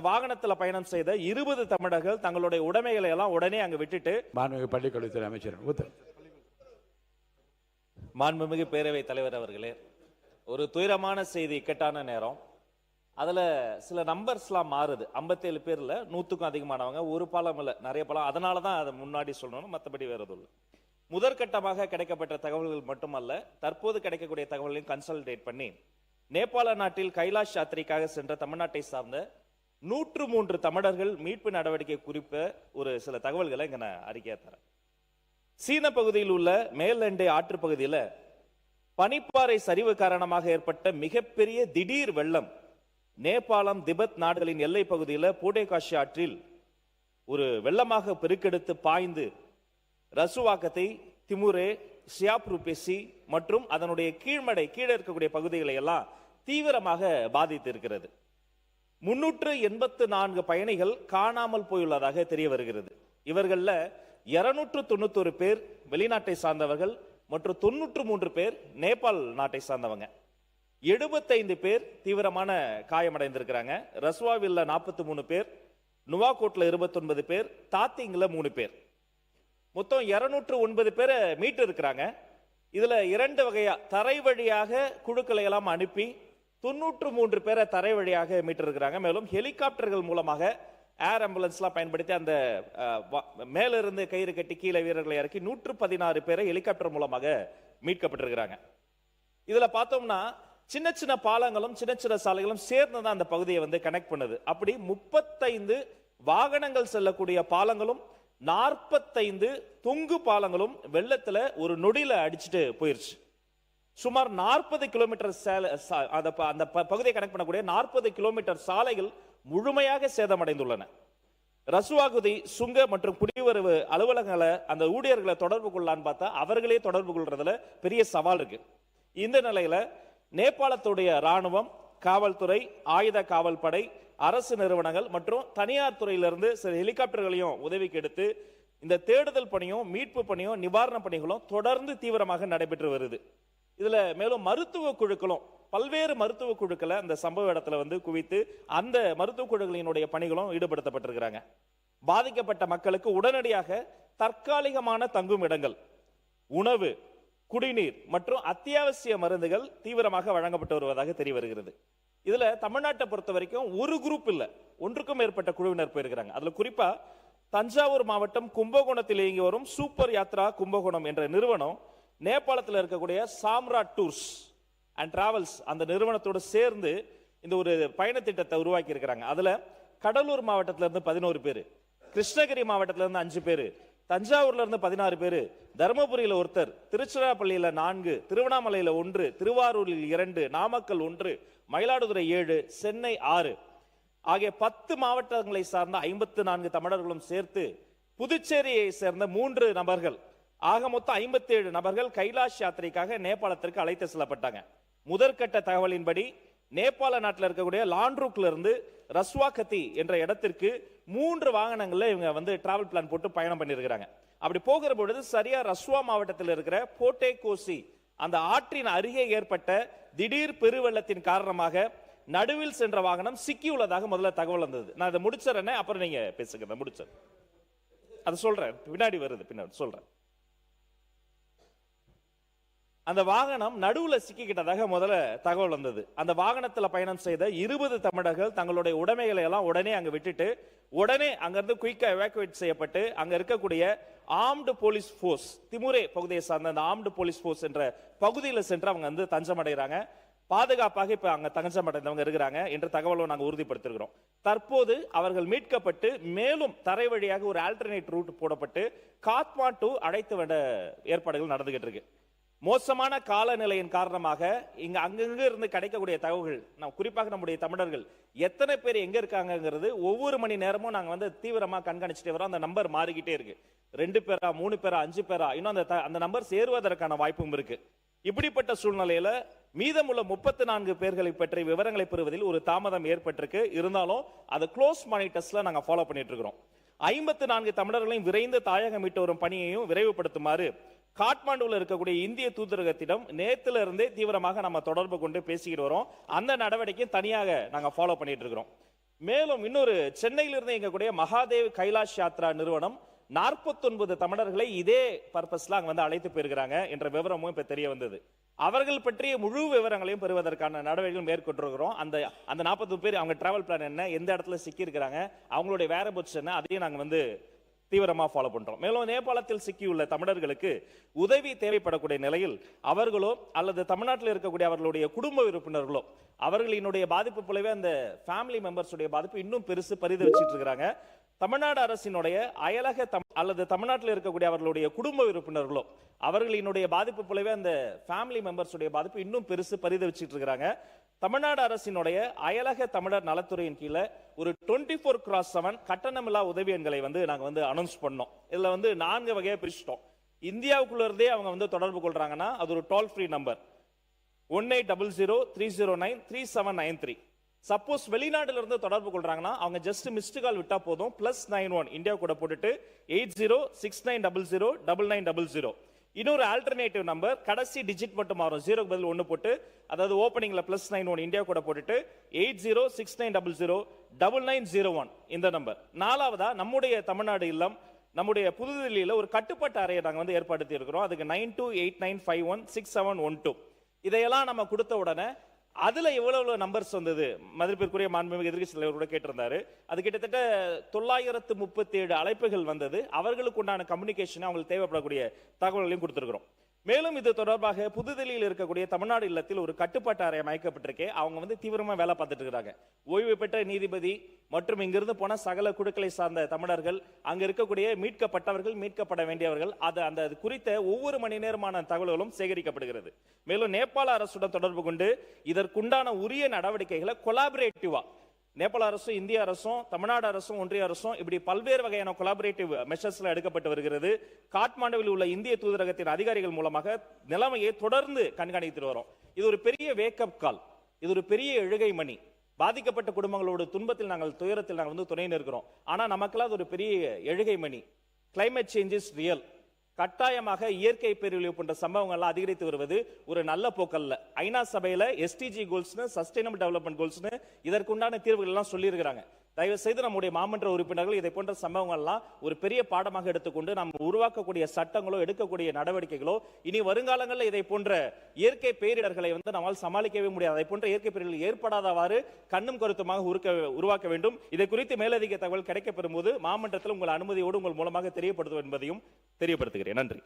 வாகனத்துல பயணம் செய்த 20 தமிழர்கள் தங்களுடைய உடைமைகளை எல்லாம் உடனே அங்க விட்டுட்டு மாண்புமிகு பள்ளிக்கல்வித்துறை அமைச்சர் மாண்புமிகு பேரவைத் தலைவர் அவர்களே, ஒரு துயரமான செய்தி, இக்கட்டான நேரம். அதுல சில நம்பர்ஸ்லாம் மாறுது. 57 பேர்ல 100க்கும் அதிகமானவங்க, ஒரு பாலம் இல்ல, நிறைய பாலம். அதனாலதான் அதை முன்னாடி சொல்லணும், மற்றபடி வேற எதுவும் இல்லை. முதற்கட்டமாக கிடைக்கப்பட்ட தகவல்கள் மட்டுமல்ல, தற்போது கிடைக்கக்கூடிய தகவல்களையும் கன்சல்டேட் பண்ணி நேபாள நாட்டில் கைலாஷ் யாத்திரைக்காக சென்ற தமிழ்நாட்டை சார்ந்த 103 தமிழர்கள் மீட்பு நடவடிக்கை குறித்த ஒரு சில தகவல்களை இங்க நான் அறிக்கையா தரேன். சீன பகுதியில் உள்ள மேலண்டை ஆற்று பகுதியில் பனிப்பாறை சரிவு காரணமாக ஏற்பட்ட மிகப்பெரிய திடீர் வெள்ளம் நேபாளம் திபெத் நாடுகளின் எல்லை பகுதியில் பூடேகாஷி ஆற்றில் ஒரு வெள்ளமாக பெருக்கெடுத்து பாய்ந்து ரசுவாக்கத்தை, திமுரே, சியாப்ருபெசி மற்றும் அதனுடைய கீழ்மடை கீழே இருக்கக்கூடிய பகுதிகளை எல்லாம் தீவிரமாக பாதித்து இருக்கிறது. 384 பயணிகள் காணாமல் போயுள்ளதாக தெரிய வருகிறது. இவர்கள 291 பேர் வெளிநாட்டை சார்ந்தவர்கள் மற்றும் 93 பேர் நேபாள் நாட்டை சார்ந்தவங்க. 75 பேர் தீவிரமான காயமடைந்திருக்கிறாங்க. ரஸ்வாவில் 43 பேர், நுவாகோட்ல 29 பேர், தாத்திங்ல 3 பேர். மொத்தம் 209 பேரை மீட்டு இருக்கிறாங்க. இதுல 2 வகையா தரை வழியாக குழுக்களை எல்லாம் அனுப்பி 93 பேரை தரை வழியாக மீட்டிருக்கிறாங்க. மேலும் ஹெலிகாப்டர்கள் மூலமாக ஏர் ஆம்புலன்ஸ்லாம் பயன்படுத்தி அந்த மேலிருந்து கயிறு கட்டி கீழே வீரர்களை இறக்கி 116 பேரை ஹெலிகாப்டர் மூலமாக மீட்கப்பட்டிருக்கிறாங்க. இதுல பார்த்தோம்னா சின்ன சின்ன பாலங்களும் சின்ன சின்ன சாலைகளும் சேர்ந்து தான் அந்த பகுதியை வந்து கனெக்ட் பண்ணுது. அப்படி 35 வாகனங்கள் செல்லக்கூடிய பாலங்களும் 45 தொங்கு பாலங்களும் வெள்ளத்துல ஒரு நொடியில அடிச்சுட்டு போயிருச்சு. சுமார் 40 கிலோமீட்டர் அந்த பகுதியை கனெக்ட் பண்ணக்கூடிய 40 கிலோமீட்டர் சாலைகள் முழுமையாக சேதமடைந்துள்ளன. ரசுவாகுதி சுங்க மற்றும் குடிவரவு அலுவலகங்களை அந்த ஊழியர்களை தொடர்பு கொள்ளலான்னு பார்த்தா அவர்களே தொடர்பு கொள்றதுல பெரிய சவால் இருக்கு. இந்த நிலையில நேபாளத்துடைய ராணுவம், காவல்துறை, ஆயுத காவல் படை, அரசு நிறுவனங்கள் மற்றும் தனியார் துறையிலிருந்து சில ஹெலிகாப்டர்களையும் உதவிக்கு எடுத்து இந்த தேடுதல் பணியும் மீட்பு பணியும் நிவாரண பணிகளும் தொடர்ந்து தீவிரமாக நடைபெற்று வருது. இதுல மேலும் மருத்துவ குழுக்களும் பல்வேறு மருத்துவ குழுக்களை அந்த சம்பவ இடத்துல வந்து குவித்து அந்த மருத்துவ குழுக்களினுடைய பணிகளும் ஈடுபடுத்தப்பட்டிருக்கிறாங்க. பாதிக்கப்பட்ட மக்களுக்கு உடனடியாக தற்காலிகமான தங்கும் இடங்கள், உணவு, குடிநீர் மற்றும் அத்தியாவசிய மருந்துகள் தீவிரமாக வழங்கப்பட்டு வருவதாக தெரிய வருகிறது. இதுல தமிழ்நாட்டை பொறுத்த வரைக்கும் ஒரு குரூப் இல்ல, ஒன்றுக்கும் மேற்பட்ட குழுவினர் போயிருக்கிறாங்க. அதுல குறிப்பா தஞ்சாவூர் மாவட்டம் கும்பகோணத்தில் இயங்கி வரும் சூப்பர் யாத்ரா கும்பகோணம் என்ற நிறுவனம் நேபாளத்தில் இருக்கக்கூடிய சாம்ராட் டூர்ஸ் அண்ட் டிராவல்ஸ் அந்த நிறுவனத்தோடு சேர்ந்து இந்த ஒரு பயண திட்டத்தை உருவாக்கி இருக்கிறாங்க. அதுல கடலூர் மாவட்டத்திலிருந்து 11 பேர், கிருஷ்ணகிரி மாவட்டத்திலிருந்து 5 பேர், தஞ்சாவூர்ல இருந்து 16 பேர், தருமபுரியில ஒருத்தர், திருச்சிராப்பள்ளியில 4, திருவண்ணாமலையில 1, திருவாரூரில் 2, நாமக்கல் 1, மயிலாடுதுறை 7, சென்னை 6 ஆகிய 10 மாவட்டங்களை சார்ந்த 54 தமிழர்களும் சேர்த்து புதுச்சேரியை சேர்ந்த 3 நபர்கள் ஆக மொத்தம் 57 நபர்கள் கைலாஷ் யாத்திரைக்காக நேபாளத்திற்கு அழைத்து செல்லப்பட்டாங்க. முதற்கட்ட தகவலின்படி நேபாள நாட்டில் இருக்கக்கூடிய லாண்ட்ரூக்ல இருந்து ரஸ்வாகதி என்ற இடத்திற்கு 3 வாகனங்கள்ல இவங்க வந்து டிராவல் பிளான் போட்டு பயணம் பண்ணிருக்கிறாங்க. அப்படி போகிற பொழுது சரியா ரஸ்வா மாவட்டத்தில் இருக்கிற போட்டேகோசி அந்த ஆற்றின் அருகே ஏற்பட்ட திடீர் பெருவெள்ளத்தின் காரணமாக நடுவில் சென்ற வாகனம் சிக்கியுள்ளதாக முதல்ல தகவல் வந்தது. நான் இதை முடிச்சிடறேன், அப்புறம் நீங்க பேசுங்க. முடிச்சேன், அதை சொல்றேன், பின்னாடி வருது, பின்னாடி சொல்றேன். அந்த வாகனம் நடுவுல சிக்கிக்கிட்டதாக முதல்ல தகவல் வந்தது. அந்த வாகனத்துல பயணம் செய்த 20 தமிழர்கள் தங்களுடைய உடைமைகளை எல்லாம் உடனே அங்க விட்டுட்டு உடனே அங்கிருந்து குயிக்கா எவாக்குவேட் செய்யப்பட்டு அங்க இருக்கக்கூடிய ஆர்ம்டு போலீஸ் போர்ஸ், திமுரே பகுதியை சார்ந்த அந்த ஆர்ம்டு போலீஸ் போர்ஸ் என்ற பகுதியில் சென்று அவங்க வந்து தஞ்சமடைகிறாங்க. பாதுகாப்பாக இப்ப அங்க தஞ்சமடைந்தவங்க இருக்கிறாங்க என்ற தகவலும் நாங்கள் உறுதிப்படுத்திருக்கிறோம். தற்போது அவர்கள் மீட்கப்பட்டு மேலும் தரை வழியாக ஒரு ஆல்டர்னேட் ரூட் போடப்பட்டு காத்மாண்டு அழைத்து வந்த ஏற்பாடுகள் நடந்துகிட்டு இருக்கு. மோசமான காலநிலையின் காரணமாக இங்க அங்கங்க இருந்து கிடைக்கக்கூடிய தகவல்கள், குறிப்பாக நம்முடைய தமிழர்கள் எத்தனை பேர் எங்க இருக்காங்கிறது ஒவ்வொரு மணி நேரமும் நாங்க வந்து தீவிரமா கண்காணிச்சுட்டே வரோம். அந்த நம்பர் மாறிக்கிட்டே இருக்கு. 2 பேரா, 3 பேரா, 5 பேரா, இன்னும் அந்த நம்பர் சேருவதற்கான வாய்ப்பும் இருக்கு. இப்படிப்பட்ட சூழ்நிலையில மீதமுள்ள 34 பேர்களை பற்றி விவரங்களை பெறுவதில் ஒரு தாமதம் ஏற்பட்டிருக்கு. இருந்தாலும் அதை க்ளோஸ் மானிட்டர்ஸ்ல நாங்க ஃபாலோ பண்ணிட்டு இருக்கிறோம். 54 தமிழர்களையும் விரைந்து தாயகம் மீட்டு வரும் பணியையும் விரைவுபடுத்துமாறு காட்மாண்டுல இருக்கக்கூடிய இந்திய தூதரகத்திடம் நேத்துல இருந்தே தீவிரமாக நம்ம தொடர்பு கொண்டு பேசிக்கிட்டு வரோம். அந்த நடவடிக்கையும் தனியாக நாங்க ஃபாலோ பண்ணிட்டு இருக்கிறோம். மேலும் இன்னொரு சென்னையிலிருந்து இயங்கக்கூடிய மகாதேவ் கைலாஷ் யாத்ரா நிறுவனம் 49 தமிழர்களை இதே பர்பஸ்ல அங்க வந்து அழைத்து போயிருக்கிறாங்க என்ற விவரமும் இப்ப தெரிய வந்தது. அவர்கள் பற்றிய முழு விவரங்களையும் பெறுவதற்கான நடவடிக்கைகள் மேற்கொண்டிருக்கிறோம். அந்த 40 பேர் அவங்க டிராவல் பிளான் என்ன, எந்த இடத்துல சிக்கி இருக்கிறாங்க, அவங்களுடைய வேற புட்ஸ் என்ன, அதையும் நாங்க வந்து தீவிரமா ஃபாலோ பண்றோம். மேலும் நேபாளத்தில் சிக்கியுள்ள தமிழர்களுக்கு உதவி தேவைப்படக்கூடிய நிலையில் அவர்களோ அல்லது தமிழ்நாட்டில் இருக்கக்கூடிய அவர்களுடைய குடும்ப உறுப்பினர்களோ அவர்களினுடைய பாதிப்பு போலவே அந்த ஃபேமிலி மெம்பர்ஸுடைய பாதிப்பு இன்னும் பெருசு பரிதவிச்சிட்டு இருக்கிறாங்க. தமிழ்நாடு அரசினுடைய அயலக அல்லது தமிழ்நாட்டில் இருக்கக்கூடிய அவர்களுடைய குடும்ப உறுப்பினர்களோ அவர்களினுடைய பாதிப்பு போலவே அந்த ஃபேமிலி மெம்பர்ஸுடைய பாதிப்பு இன்னும் பெருசு பரிதவிச்சிட்டு இருக்கிறாங்க. தமிழ்நாடு அரசினுடைய அயலக தமிழர் நலத்துறையின் கீழே ஒரு 24x7 கட்டணமில்லா உதவி எண்களை வந்து நாங்க வந்து அனௌன்ஸ் பண்ணோம். இதுல வந்து 4 வகையா பிரிச்சிட்டோம். இந்தியாவுக்குள்ள இருந்தே அவங்க வந்து தொடர்பு கொள்றாங்கன்னா அது ஒரு டோல் ஃப்ரீ நம்பர் 1800-309-3793. சப்போஸ் வெளிநாடுல இருந்து தொடர்பு கொள்றாங்கன்னா அவங்க ஜஸ்ட் மிஸ்டு கால் விட்டா போதும். +91 இந்தியா கூட போட்டுட்டு 8069009900. இன்னொரு ஆல்டர்னேட்டிவ் நம்பர் கடைசி டிஜிட் மட்டும் மாறும், 0க்கு பதில் 1 போட்டு, அதாவது ஓபனிங்ல +91 இந்தியா கூட போட்டுட்டு 8069009901 இந்த நம்பர். நாலாவதா நம்முடைய தமிழ்நாடு இல்லம் நம்முடைய புதுதில்லியில ஒரு கட்டுப்பாட்டு அறையை நாங்க வந்து ஏற்படுத்தி இருக்கிறோம். அதுக்கு 9289516712. இதையெல்லாம் நம்ம கொடுத்த உடனே அதுல எவ்வளவு நம்பர்ஸ் வந்தது மதிப்பிற்குரிய மாண்புமிகு எதிர்க்கட்சி தலைவர் கூட கேட்டிருந்தாரு. அது கிட்டத்தட்ட 937 அழைப்புகள் வந்தது. அவர்களுக்கு உண்டான கம்யூனிகேஷன் அவங்களுக்கு தேவைப்படக்கூடிய தகவல்களையும் கொடுத்திருக்கிறோம். மேலும் இது தொடர்பாக புதுதில்லியில் இருக்கக்கூடிய தமிழ்நாடு இல்லத்தில் ஒரு கட்டுப்பாட்டு அறை அமைக்கப்பட்டிருக்கே. அவங்க வந்து தீவிரமா வேலை பார்த்துட்டு இருக்காங்க. ஓய்வு பெற்ற நீதிபதி மற்றும் இங்கிருந்து போன சகல குழுக்களை சார்ந்த தமிழர்கள், அங்க இருக்கக்கூடிய மீட்கப்பட்டவர்கள், மீட்கப்பட வேண்டியவர்கள், அந்த குறித்த ஒவ்வொரு மணி நேரமான தகவல்களும் சேகரிக்கப்படுகிறது. மேலும் நேபாள அரசுடன் தொடர்பு கொண்டு இதற்குண்டான உரிய நடவடிக்கைகளை கொலாபரேட்டிவா நேபாள அரசும் இந்திய அரசும் தமிழ்நாடு அரசும் ஒன்றிய அரசும் இப்படி பல்வேறு வகையான கொலாபரேட்டிவ் மெஷர்ஸ்ல எடுக்கப்பட்டு வருகிறது. காட்மாண்டுவில் உள்ள இந்திய தூதரகத்தின் அதிகாரிகள் மூலமாக நிலைமையை தொடர்ந்து கண்காணித்து வரோம். இது ஒரு பெரிய வேக்கப் கால், இது ஒரு பெரிய எழுகை மணி. பாதிக்கப்பட்ட குடும்பங்களோட துன்பத்தில் நாங்கள் துயரத்தில் நாங்கள் வந்து துணை நிற்கிறோம். ஆனா நமக்கெல்லாம் அது ஒரு பெரிய எழுகை மணி. Climate change is real. கட்டாயமாக இயற்கை பேரழிவு போன்ற சம்பவங்கள்லாம் அதிகரித்து வருவது ஒரு நல்ல போக்கல்ல. ஐநா சபையில SDG கோல்ஸ்னு சஸ்டைனபிள் டெவலப்மெண்ட் கோல்ஸ்னு இதற்குண்டான தீர்வுகள் எல்லாம் சொல்லி இருக்கிறாங்க. தயவு செய்து நம்முடைய மாமன்ற உறுப்பினர்கள் இதை போன்ற சம்பவங்கள்லாம் ஒரு பெரிய பாடமாக எடுத்துக்கொண்டு நம்ம உருவாக்கக்கூடிய சட்டங்களோ எடுக்கக்கூடிய நடவடிக்கைகளோ இனி வருங்காலங்களில் இதை போன்ற இயற்கை பேரிடர்களை வந்து நம்மால் சமாளிக்கவே முடியாது. அதை போன்ற இயற்கை பேரிடர்கள் ஏற்படாதவாறு கண்ணும் கருத்துமாக உருவாக்க வேண்டும். இதை குறித்து மேலதிக தகவல் கிடைக்கப்பெறும் போது மாமன்றத்தில் உங்கள் அனுமதியோடு உங்கள் மூலமாக தெரியப்படுத்தும் என்பதையும் தெரியப்படுத்துகிறேன். நன்றி.